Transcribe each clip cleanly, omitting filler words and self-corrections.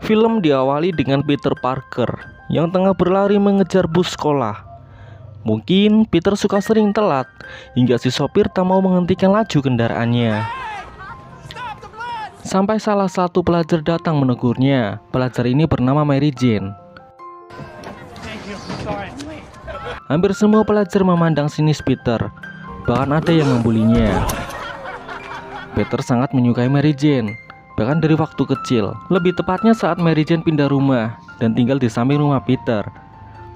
Film diawali dengan Peter Parker yang tengah berlari mengejar bus sekolah. Mungkin Peter suka sering telat hingga si sopir tak mau menghentikan laju kendaraannya. Sampai salah satu pelajar datang menegurnya. Pelajar ini bernama Mary Jane. Hampir semua pelajar memandang sinis Peter, bahkan ada yang membulinya. Peter sangat menyukai Mary Jane, bahkan dari waktu kecil. Lebih tepatnya saat Mary Jane pindah rumah dan tinggal di samping rumah Peter.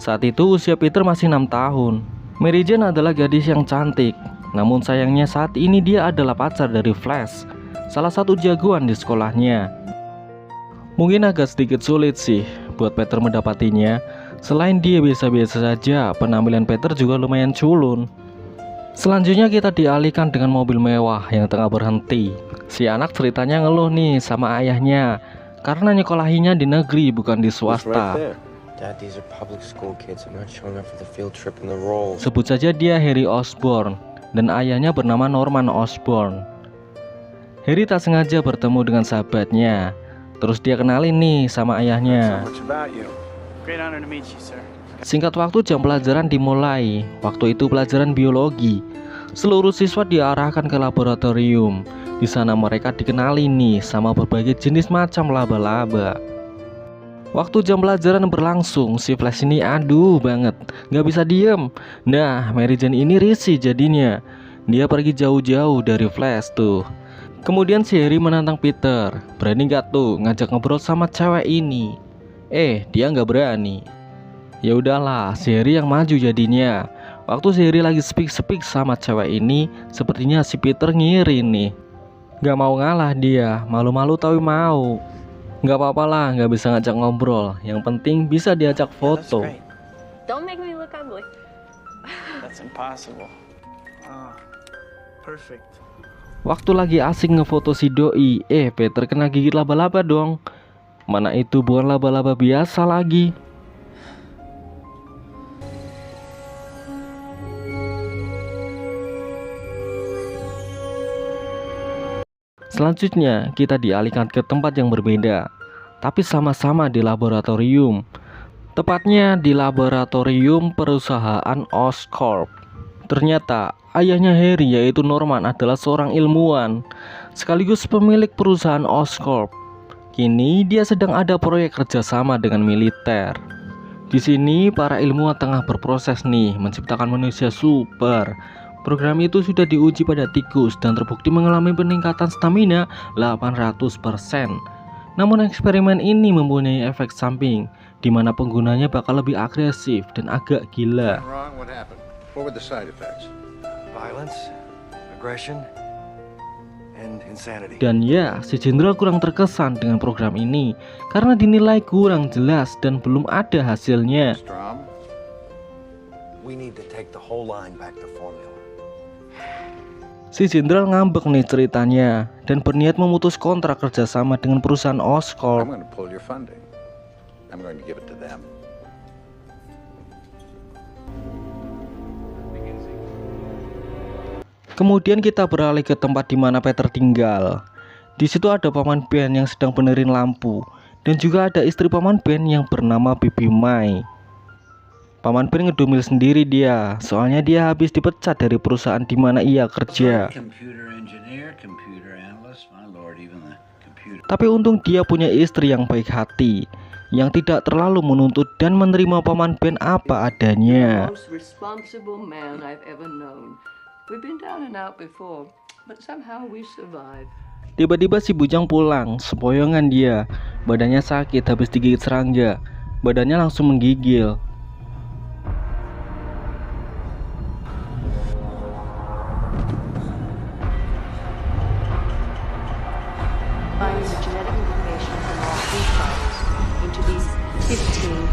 Saat itu usia Peter masih 6 tahun. Mary Jane adalah gadis yang cantik, namun sayangnya saat ini dia adalah pacar dari Flash, salah satu jagoan di sekolahnya. Mungkin agak sedikit sulit sih buat Peter mendapatinya. Selain dia biasa-biasa saja, penampilan Peter juga lumayan culun. Selanjutnya kita dialihkan dengan mobil mewah yang tengah berhenti. Si anak ceritanya ngeluh nih sama ayahnya karena nyekolahinya di negeri bukan di swasta. Sebut saja dia Harry Osborn dan ayahnya bernama Norman Osborn. Harry tak sengaja bertemu dengan sahabatnya. Terus dia kenalin nih sama ayahnya. Singkat waktu jam pelajaran dimulai. Waktu itu pelajaran biologi. Seluruh siswa diarahkan ke laboratorium. Di sana mereka dikenali nih sama berbagai jenis macam laba-laba. Waktu jam pelajaran berlangsung, si Flash ini aduh banget, gak bisa diem. Nah, Mary Jane ini risih jadinya. Dia pergi jauh-jauh dari Flash tuh. Kemudian si Harry menantang Peter. Berani gak tuh ngajak ngobrol sama cewek ini? Dia nggak berani. Ya udahlah, si Harry yang maju jadinya. Waktu si Harry lagi speak sama cewek ini, sepertinya si Peter ngiri nih. Gak mau ngalah dia, malu-malu tapi mau. Gak apa-apa lah, gak bisa ngajak ngobrol. Yang penting bisa diajak foto. Don't make me look ugly. That's impossible. Perfect. Waktu lagi asik ngefoto si doi, Peter kena gigit laba-laba dong. Mana itu bukan laba-laba biasa lagi. Selanjutnya kita dialihkan ke tempat yang berbeda, tapi sama-sama di laboratorium. Tepatnya di laboratorium perusahaan Oscorp. Ternyata ayahnya Harry yaitu Norman adalah seorang ilmuwan sekaligus pemilik perusahaan Oscorp. Kini dia sedang ada proyek kerjasama dengan militer. Di sini para ilmuwan tengah berproses nih menciptakan manusia super. Program itu sudah diuji pada tikus dan terbukti mengalami peningkatan stamina 800%. Namun eksperimen ini mempunyai efek samping, di mana penggunanya bakal lebih agresif dan agak gila. What were the side effects? Violence, aggression, and insanity. Dan ya, si jenderal kurang terkesan dengan program ini karena dinilai kurang jelas dan belum ada hasilnya. Strom, we need to take the whole line back to formula. Si jenderal ngambek nih ceritanya dan berniat memutus kontrak kerjasama dengan perusahaan Oscorp. I'm going to pull your funding. I'm going to give it to them. Kemudian kita beralih ke tempat di mana Peter tinggal. Di situ ada paman Ben yang sedang benerin lampu dan juga ada istri paman Ben yang bernama Bibi Mai. Paman Ben ngedumil sendiri dia, soalnya dia habis dipecat dari perusahaan di mana ia kerja. Tapi untung dia punya istri yang baik hati, yang tidak terlalu menuntut dan menerima paman Ben apa adanya. Tiba-tiba si bujang pulang, sempoyongan dia. Badannya sakit habis digigit serangga. Badannya langsung menggigil.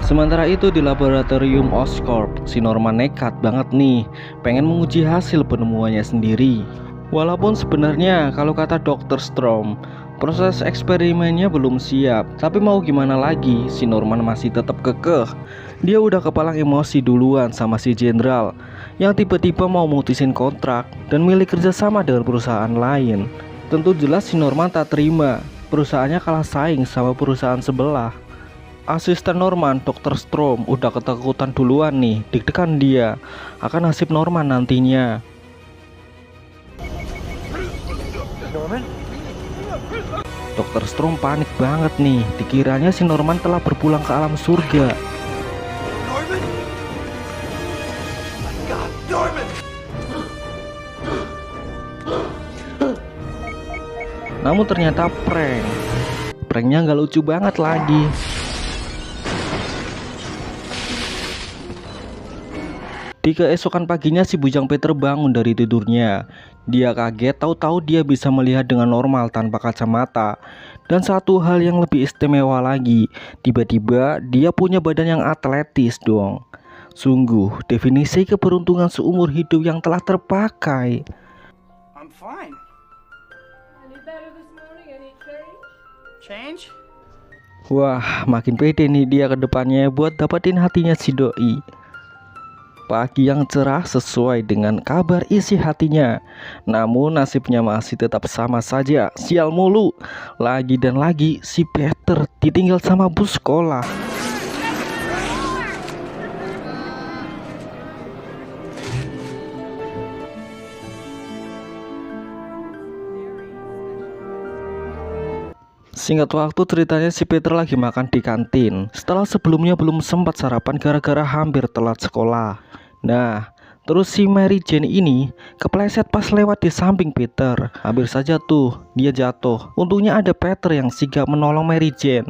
Sementara itu di laboratorium Oscorp, si Norman nekat banget nih, pengen menguji hasil penemuannya sendiri. Walaupun sebenarnya kalau kata Dr. Strom, proses eksperimennya belum siap. Tapi mau gimana lagi, si Norman masih tetap kekeh. Dia udah kepalang emosi duluan sama si jenderal yang tiba-tiba mau mutusin kontrak dan milih kerjasama dengan perusahaan lain. Tentu jelas si Norman tak terima. perusahaannya kalah saing sama perusahaan sebelah. Asisten Norman, Dr. Strom, udah ketakutan duluan nih, deg-degan dia akan nasib Norman nantinya. Dr. Strom panik banget nih, dikiranya si Norman telah berpulang ke alam surga. Norman? My God, Norman! Namun ternyata pranknya nggak lucu banget lagi. Di keesokan paginya si bujang Peter bangun dari tidurnya. Dia kaget tahu-tahu dia bisa melihat dengan normal tanpa kacamata. Dan satu hal yang lebih istimewa lagi, tiba-tiba dia punya badan yang atletis dong. Sungguh definisi keberuntungan seumur hidup yang telah terpakai. I'm fine. Any better this morning? Any change? Change? Wah, makin pede nih dia ke depannya buat dapetin hatinya si doi. Pagi yang cerah sesuai dengan kabar isi hatinya. Namun nasibnya masih tetap sama saja, sial mulu. Lagi dan lagi si Peter ditinggal sama bus sekolah. Singkat waktu ceritanya si Peter lagi makan di kantin. Setelah sebelumnya belum sempat sarapan gara-gara hampir telat sekolah. Nah, terus si Mary Jane ini kepleset pas lewat di samping Peter. Hampir saja tuh dia jatuh. Untungnya ada Peter yang sigap menolong Mary Jane.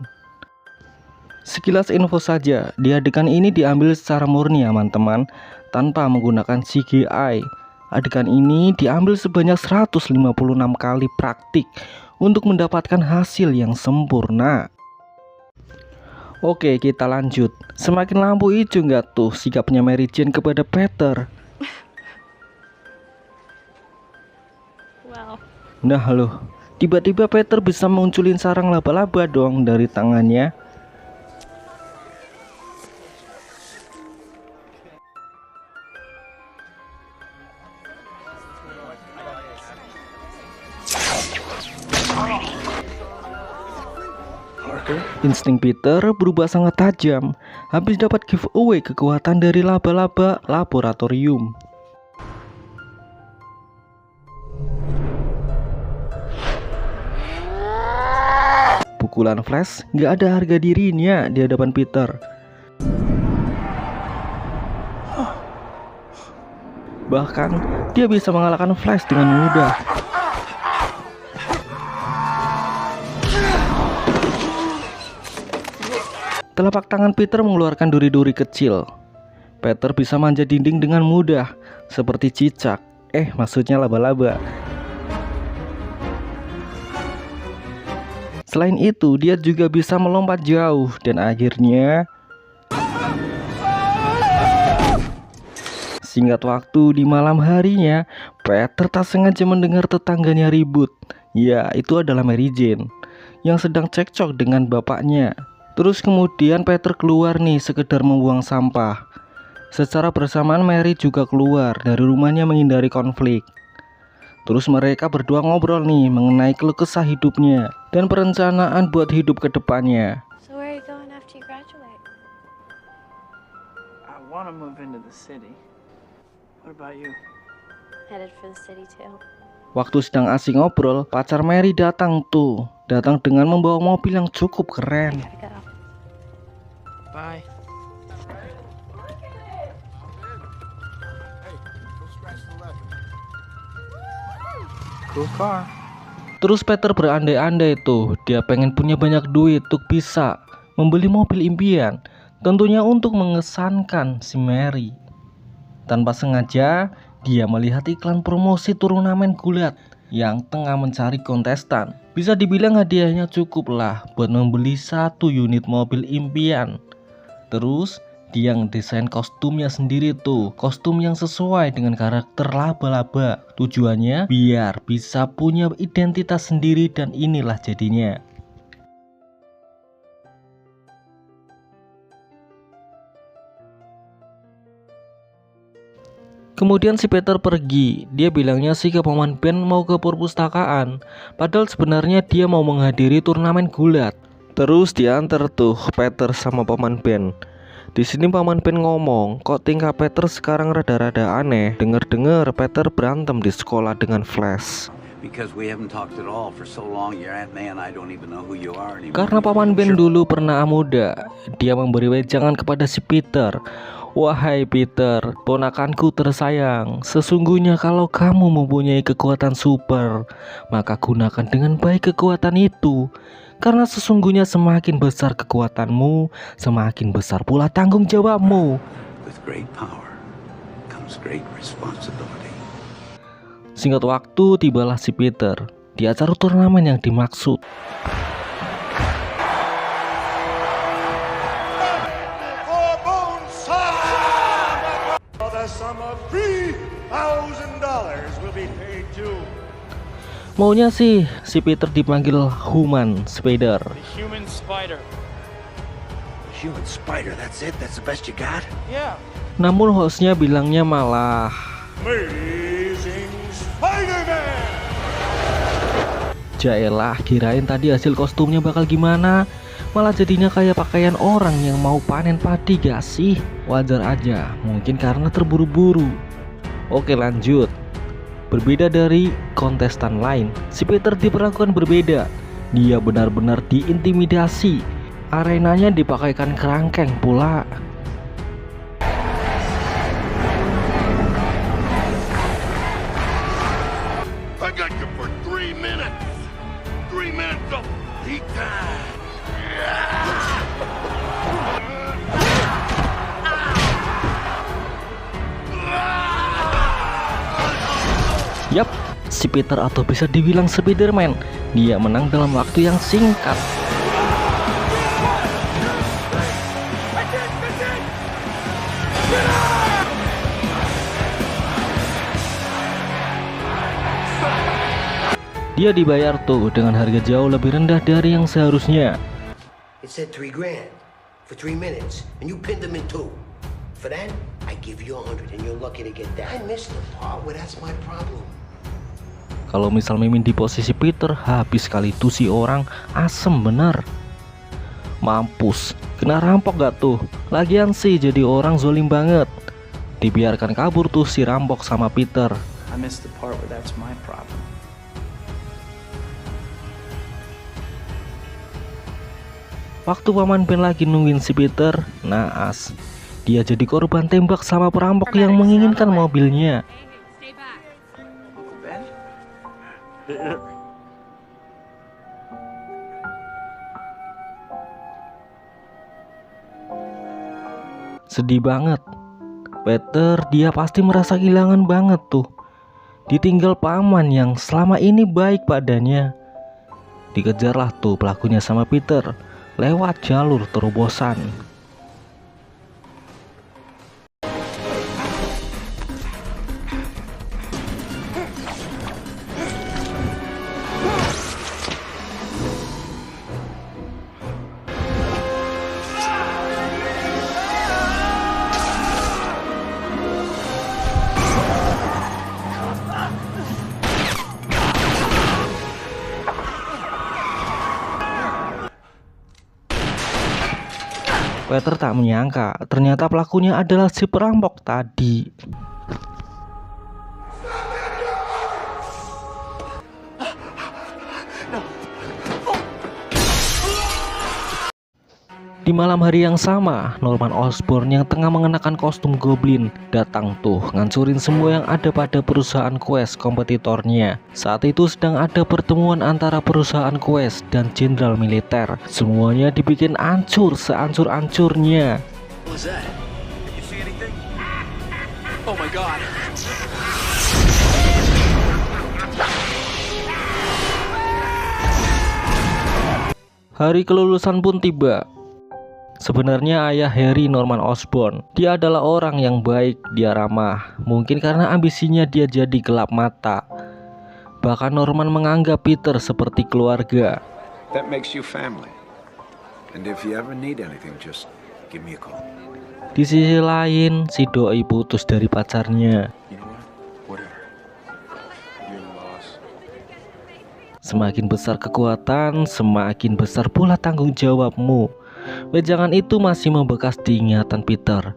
Sekilas info saja, di adegan ini diambil secara murni ya teman-teman, tanpa menggunakan CGI. Adegan ini diambil sebanyak 156 kali praktik untuk mendapatkan hasil yang sempurna. Oke, kita lanjut. Semakin lampu hijau nggak tuh sikapnya Mary Jane kepada Peter? Wow. Nah loh, tiba-tiba Peter bisa munculin sarang laba-laba dong dari tangannya. Insting Peter berubah sangat tajam. Habis dapat giveaway kekuatan dari laba-laba laboratorium. Pukulan Flash nggak ada harga dirinya di hadapan Peter. Bahkan dia bisa mengalahkan Flash dengan mudah. Telapak tangan Peter mengeluarkan duri-duri kecil. Peter bisa manjat dinding dengan mudah, seperti cicak. Maksudnya laba-laba. Selain itu, dia juga bisa melompat jauh dan akhirnya singkat waktu di malam harinya, Peter tak sengaja mendengar tetangganya ribut. Ya, itu adalah Mary Jane yang sedang cekcok dengan bapaknya. Terus kemudian Peter keluar nih sekedar membuang sampah. Secara bersamaan Mary juga keluar dari rumahnya menghindari konflik. Terus mereka berdua ngobrol nih mengenai keluh kesah hidupnya dan perencanaan buat hidup ke depannya. So where are you going after you graduate? I want to move into the city. What about you? Headed for the city too. Waktu sedang asik ngobrol, pacar Mary datang tuh. Datang dengan membawa mobil yang cukup keren. Gotta go. Bye. Cool car. Terus Peter berandai-andai tuh, dia pengen punya banyak duit untuk bisa membeli mobil impian. Tentunya untuk mengesankan si Mary. Tanpa sengaja, dia melihat iklan promosi turnamen gulat yang tengah mencari kontestan. Bisa dibilang hadiahnya cukup lah buat membeli 1 unit mobil impian. Terus dia ngedesain kostumnya sendiri tuh, kostum yang sesuai dengan karakter laba-laba. Tujuannya biar bisa punya identitas sendiri dan inilah jadinya. Kemudian si Peter pergi. Dia bilangnya sih ke paman Ben mau ke perpustakaan, padahal sebenarnya dia mau menghadiri turnamen gulat. Terus diantar tuh Peter sama paman Ben. Di sini paman Ben ngomong, kok tingkah Peter sekarang rada-rada aneh. Dengar-dengar Peter berantem di sekolah dengan Flash. Because we haven't talked at all for so long, your Aunt May and I don't even know who you are anymore. Karena paman Ben dulu pernah muda, dia memberi wejangan kepada si Peter. Wahai Peter, ponakanku tersayang, sesungguhnya kalau kamu mempunyai kekuatan super, maka gunakan dengan baik kekuatan itu. Karena sesungguhnya semakin besar kekuatanmu, semakin besar pula tanggung jawabmu. With great power comes great responsibility. Singkat waktu, tibalah si Peter di acara turnamen yang dimaksud. Maunya sih si Peter dipanggil Human Spider. Human spider. Human spider, that's it? That's the best you got? Yeah. Namun hostnya bilangnya malah Amazing Spider-Man! Jaelah, kirain tadi hasil kostumnya bakal gimana, malah jadinya kayak pakaian orang yang mau panen padi gak sih? Wajar aja, mungkin karena terburu-buru. Oke lanjut. Berbeda dari kontestan lain, si Peter diperlakukan berbeda. Dia benar-benar diintimidasi. Arenanya dipakaikan kerangkeng pula. I got you for 3 minutes! 3 minutes of heat time! Yap, si Peter atau bisa dibilang Spider-Man, dia menang dalam waktu yang singkat. Dia dibayar tuh dengan harga jauh lebih rendah dari yang seharusnya. It said $3 grand for 3 minutes, and you pinned them in 2. For that, I give you 100, and you're lucky to get that. I missed the part where that's my problem. Kalau misal Mimin di posisi Peter, habis kali itu si orang asem bener. Mampus, kena rampok gak tuh? Lagian sih jadi orang zolim banget. Dibiarkan kabur tuh si rampok sama Peter. I missed the part where that's my problem. Waktu paman Ben lagi nungguin si Peter, naas. Dia jadi korban tembak sama perampok yang menginginkan mobilnya. Stay back. Uncle Ben? Sedih banget. Peter dia pasti merasa kehilangan banget tuh. Ditinggal paman yang selama ini baik padanya. Dikejarlah tuh pelakunya sama Peter lewat jalur terobosan. Peter tak menyangka ternyata pelakunya adalah si perampok tadi. Di malam hari yang sama, Norman Osborn yang tengah mengenakan kostum goblin datang tuh ngancurin semua yang ada pada perusahaan Quest kompetitornya. Saat itu sedang ada pertemuan antara perusahaan Quest dan jenderal militer. Semuanya dibikin hancur sehancur-hancurnya. What was that? Did you see anything? Oh my God! Hari kelulusan pun tiba. Sebenarnya ayah Harry Norman Osborn, dia adalah orang yang baik, dia ramah. Mungkin karena ambisinya dia jadi gelap mata. Bahkan Norman menganggap Peter seperti keluarga. That makes you family. And if you ever need anything, just give me a call. Di sisi lain, si doi putus dari pacarnya. Semakin besar kekuatan, semakin besar pula tanggung jawabmu. Wejangan itu masih membekas di ingatan Peter.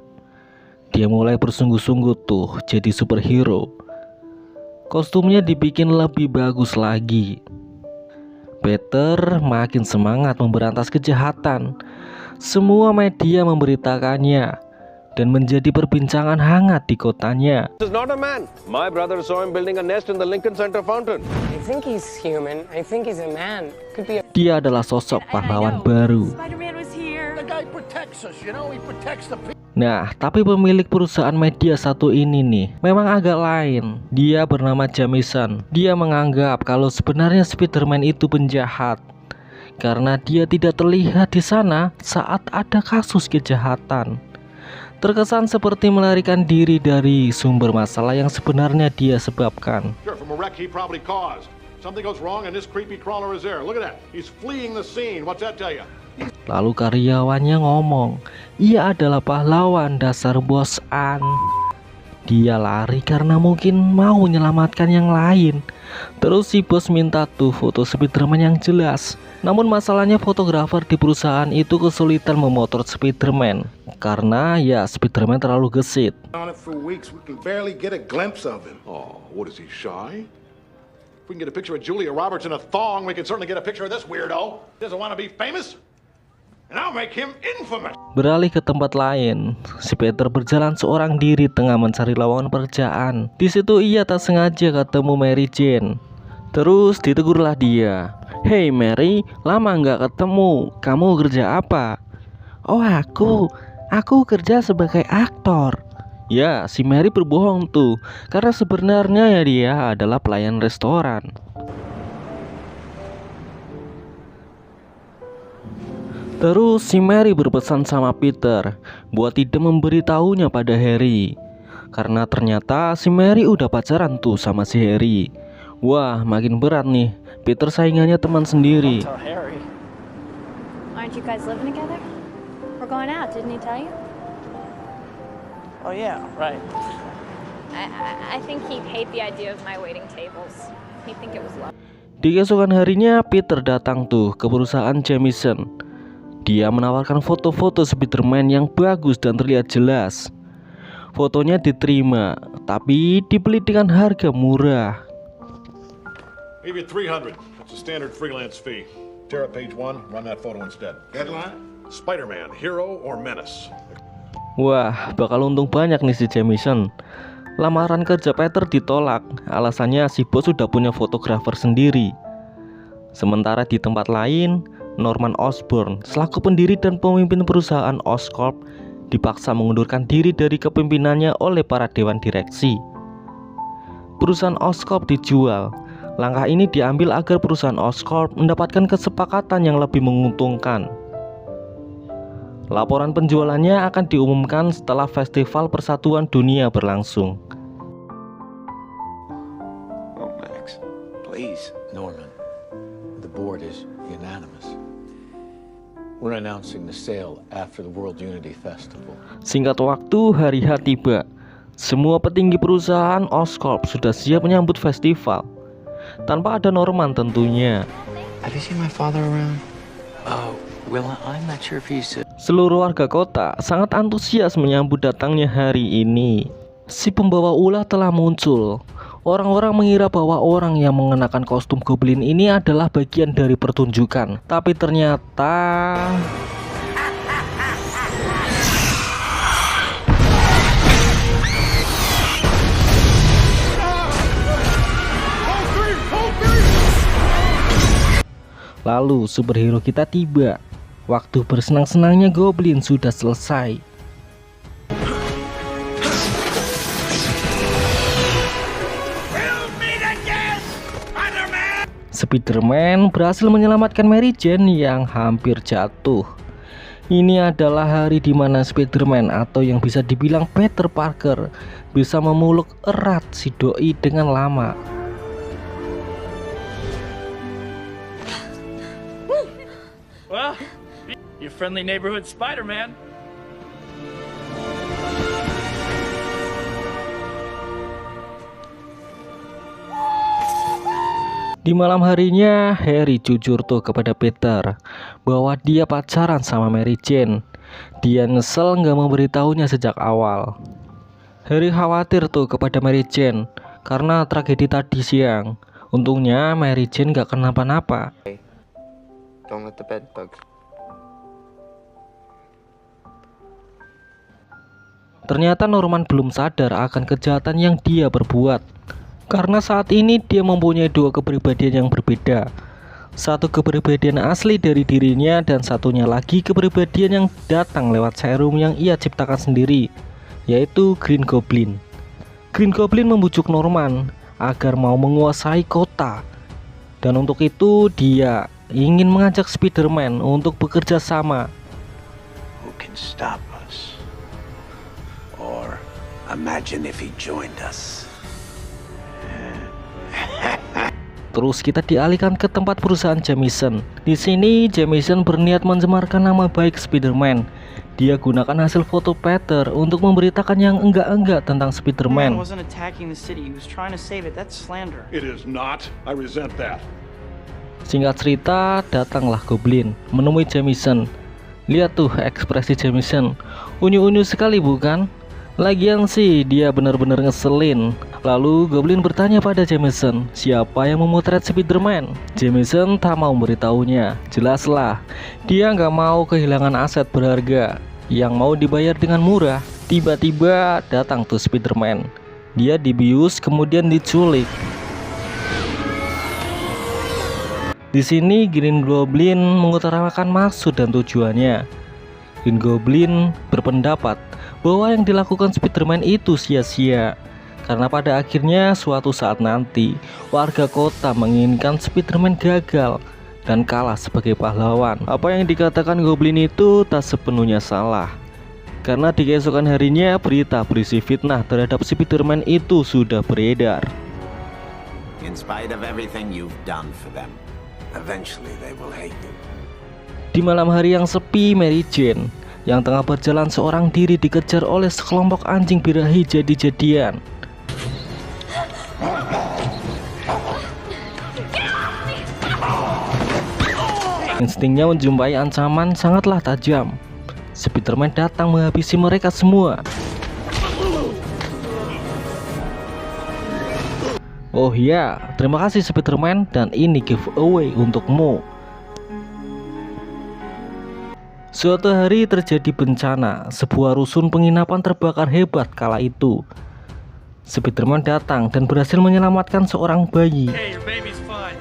Dia mulai bersungguh-sungguh tuh jadi superhero. Kostumnya dibikin lebih bagus lagi. Peter makin semangat memberantas kejahatan. Semua media memberitakannya dan menjadi perbincangan hangat di kotanya. This is not a man. My brother saw him building a nest in the Lincoln Center fountain. I think he's human. I think he's a man. Could be a... Dia adalah sosok pahlawan baru. Spider-Man was here. The guy protects us, you know? He protects the people. Nah, tapi pemilik perusahaan media satu ini nih memang agak lain. Dia bernama Jameson. Dia menganggap kalau sebenarnya Spider-Man itu penjahat karena dia tidak terlihat di sana saat ada kasus kejahatan. Terkesan seperti melarikan diri dari sumber masalah yang sebenarnya dia sebabkan. Sure, from a wreck he probably caused. Something goes wrong and this creepy crawler is there. Look at that. He's fleeing the scene. What's that tell you? Lalu karyawannya ngomong, ia adalah pahlawan dasar bosan. Dia lari karena mungkin mau menyelamatkan yang lain. Terus si bos minta tuh foto Spiderman yang jelas. Namun masalahnya fotografer di perusahaan itu kesulitan memotret Spiderman karena ya Spiderman terlalu gesit. On it for weeks, we can barely get a glimpse of him. Oh, what is he, shy? If we can get a picture of Julia Roberts in a thong, we can certainly get a picture of this weirdo. Doesn't want to be famous? And I'll make him infamous. Beralih ke tempat lain, si Peter berjalan seorang diri tengah mencari lowongan pekerjaan. Di situ ia tak sengaja ketemu Mary Jane. Terus ditegurlah dia. "Hey Mary, lama nggak ketemu. Kamu kerja apa?" "Oh aku kerja sebagai aktor." Ya, si Mary berbohong tuh, karena sebenarnya ya dia adalah pelayan restoran. Terus si Mary berpesan sama Peter buat tidak memberitahunya pada Harry, karena ternyata si Mary udah pacaran tuh sama si Harry. Wah, makin berat nih. Peter saingannya teman sendiri. Tell Harry. Aren't you guys living together? We're going out, didn't he tell you? Oh yeah, right. I think he'd hate the idea of my waiting tables. He'd think it was love. Di keesokan harinya Peter datang tuh ke perusahaan Jameson. Dia menawarkan foto-foto Spider-Man yang bagus dan terlihat jelas. Fotonya diterima, tapi dibeli dengan harga murah. Give you 300. That's a standard freelance fee. Tear up page 1, run that photo instead. Headline? Spider-Man, hero or menace? Wah, bakal untung banyak nih si Jameson. Lamaran kerja Peter ditolak. Alasannya si bos sudah punya fotografer sendiri. Sementara di tempat lain, Norman Osborn selaku pendiri dan pemimpin perusahaan Oscorp dipaksa mengundurkan diri dari kepemimpinannya oleh para dewan direksi. Perusahaan Oscorp dijual. Langkah ini diambil agar perusahaan Oscorp mendapatkan kesepakatan yang lebih menguntungkan. Laporan penjualannya akan diumumkan setelah Festival Persatuan Dunia berlangsung. Oh, Max, please. Norman, the board is unanimous. We're announcing the sale after the World Unity Festival. Singkat waktu, hari H tiba. Semua petinggi perusahaan Oscorp sudah siap menyambut festival. Tanpa ada Norman tentunya. Have you seen my father around? Well, I'm not sure if he's... Seluruh warga kota sangat antusias menyambut datangnya hari ini. Si pembawa ulah telah muncul. Orang-orang mengira bahwa orang yang mengenakan kostum goblin ini adalah bagian dari pertunjukan. Tapi ternyata... Lalu superhero kita tiba. Waktu bersenang-senangnya goblin sudah selesai. Spider-Man berhasil menyelamatkan Mary Jane yang hampir jatuh. Ini adalah hari di mana Spider-Man atau yang bisa dibilang Peter Parker bisa memeluk erat si doi dengan lama. Well, your friendly neighborhood Spider-Man. Di malam harinya, Harry jujur tuh kepada Peter bahwa dia pacaran sama Mary Jane. Dia nyesel nggak memberitahunya sejak awal. Harry khawatir tuh kepada Mary Jane karena tragedi tadi siang. Untungnya Mary Jane nggak kenapa-napa. Don't let the bed bugs. Ternyata Norman belum sadar akan kejahatan yang dia perbuat. Karena saat ini dia mempunyai dua kepribadian yang berbeda. Satu kepribadian asli dari dirinya dan satunya lagi kepribadian yang datang lewat serum yang ia ciptakan sendiri, yaitu Green Goblin. Green Goblin membujuk Norman agar mau menguasai kota. Dan untuk itu dia ingin mengajak Spider-Man untuk bekerja sama. Who can stop us? Or imagine if he joined us. Terus kita dialihkan ke tempat perusahaan Jameson. Di sini Jameson berniat mencemarkan nama baik Spider-Man. Dia gunakan hasil foto Peter untuk memberitakan yang enggak-enggak tentang Spider-Man. It is not. I resent that. Singkat cerita, datanglah Goblin menemui Jameson. Lihat tuh ekspresi Jameson, unyu-unyu sekali bukan? Lagian sih dia benar-benar ngeselin. Lalu Goblin bertanya pada Jameson, siapa yang memotret Spider-Man? Jameson tak mau memberitahunya. Jelaslah, dia nggak mau kehilangan aset berharga yang mau dibayar dengan murah. Tiba-tiba datang tuh Spider-Man. Dia dibius kemudian diculik. Di sini Green Goblin mengutarakan maksud dan tujuannya. Green Goblin berpendapat bahwa yang dilakukan Spider-Man itu sia-sia. Karena pada akhirnya suatu saat nanti warga kota menginginkan Spider-Man gagal dan kalah sebagai pahlawan. Apa yang dikatakan Goblin itu tak sepenuhnya salah. Karena di keesokan harinya berita berisi fitnah terhadap Spider-Man itu sudah beredar. In spite of everything you've done for them, eventually they will hate you. Di malam hari yang sepi, Mary Jane yang tengah berjalan seorang diri dikejar oleh sekelompok anjing birahi jadi-jadian. Instingnya menjumpai ancaman sangatlah tajam. Spider-Man datang menghabisi mereka semua. Oh ya, terima kasih Spider-Man, dan ini giveaway untukmu. Suatu hari terjadi bencana, sebuah rusun penginapan terbakar hebat kala itu. Spider-Man datang dan berhasil menyelamatkan seorang bayi. Hey, your baby's fine.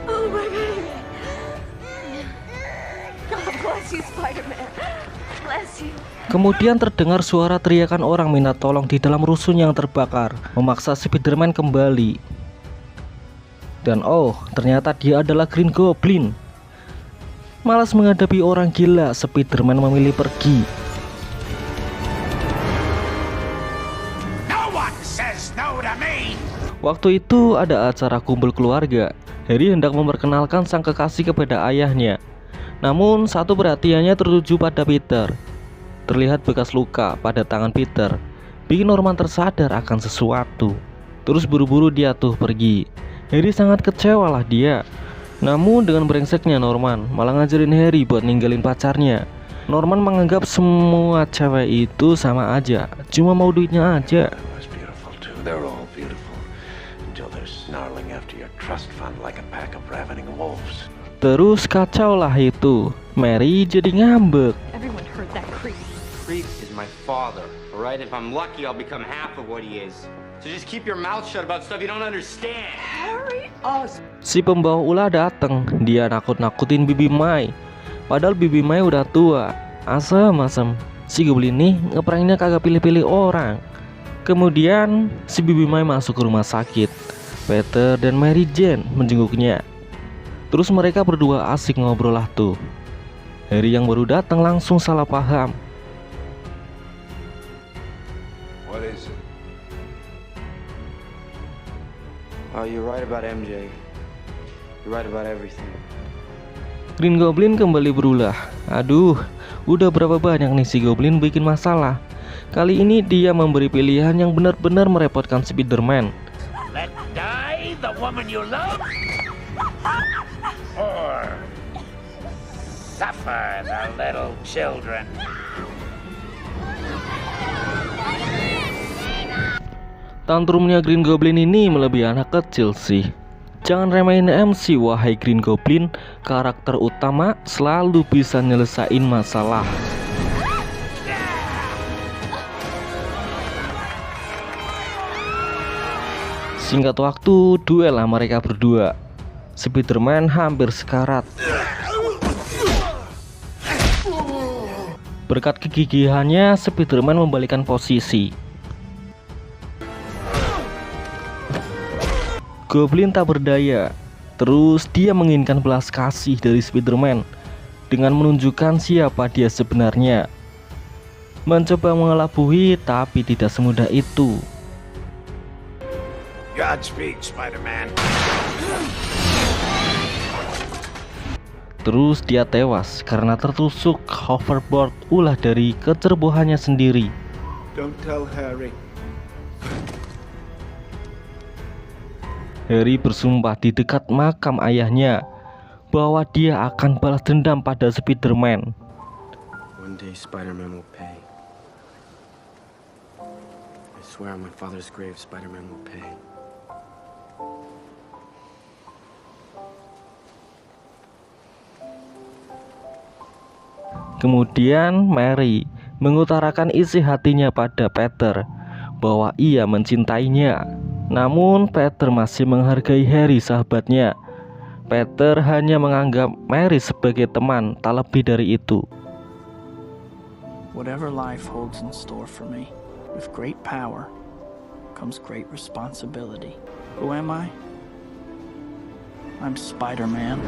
Oh my baby. God bless you, Spider-Man. Bless you. Kemudian terdengar suara teriakan orang minta tolong di dalam rusun yang terbakar, memaksa Spider-Man kembali. Dan oh, ternyata dia adalah Green Goblin. Malas menghadapi orang gila, Spider-Man memilih pergi. Waktu itu ada acara kumpul keluarga. Harry hendak memperkenalkan sang kekasih kepada ayahnya. Namun satu perhatiannya tertuju pada Peter. Terlihat bekas luka pada tangan Peter, bikin Norman tersadar akan sesuatu. Terus buru-buru dia tuh pergi. Harry sangat kecewa lah dia. Namun dengan brengseknya Norman malah ngajarin Harry buat ninggalin pacarnya. Norman menganggap semua cewek itu sama aja, cuma mau duitnya aja. They're all beautiful until they're snarling after your trust fund like a pack of ravening wolves. Terus kacau lah itu. Mary jadi ngambek. Everyone heard that creep. Creep is my father, all right? If I'm lucky, I'll become half of what he is. So just keep your mouth shut about stuff you don't understand. Hurry up. Si pembawa ulah datang. Dia nakut-nakutin Bibi Mai. Padahal Bibi Mai udah tua. Asem-asem. Si Goblin nih ngepranknya kagak pilih-pilih orang. Kemudian si Bibi Mai masuk ke rumah sakit. Peter dan Mary Jane menjenguknya. Terus mereka berdua asik ngobrol lah tuh. Harry yang baru datang langsung salah paham. What is it? Oh, you're right about MJ. You're right about everything. Green Goblin kembali berulah. Aduh, udah berapa banyak nih si Goblin bikin masalah. Kali ini dia memberi pilihan yang benar-benar merepotkan Spider-Man. Let die the woman you love? Or suffer the little children. Tantrumnya Green Goblin ini melebihi anak kecil sih. Jangan remehin MC wahai Green Goblin, karakter utama selalu bisa nyelesain masalah. Singkat waktu, duel lah mereka berdua. Spider-Man hampir sekarat. Berkat kegigihannya, Spider-Man membalikan posisi. Goblin tak berdaya. Terus dia menginginkan belas kasih dari Spider-Man dengan menunjukkan siapa dia sebenarnya. Mencoba mengelabui, tapi tidak semudah itu. Godspeed, Spider-Man. Terus dia tewas karena tertusuk hoverboard ulah dari kecerobohannya sendiri. Don't tell Harry. Harry bersumpah di dekat makam ayahnya bahwa dia akan balas dendam pada Spider-Man. One day Spider-Man will pay. I swear on my father's grave, Spider-Man will pay. Kemudian Mary mengutarakan isi hatinya pada Peter bahwa ia mencintainya. Namun Peter masih menghargai Harry sahabatnya. Peter hanya menganggap Mary sebagai teman, tak lebih dari itu. Whatever life holds in store for me, with great power comes great responsibility. Who am I? I'm Spider-Man.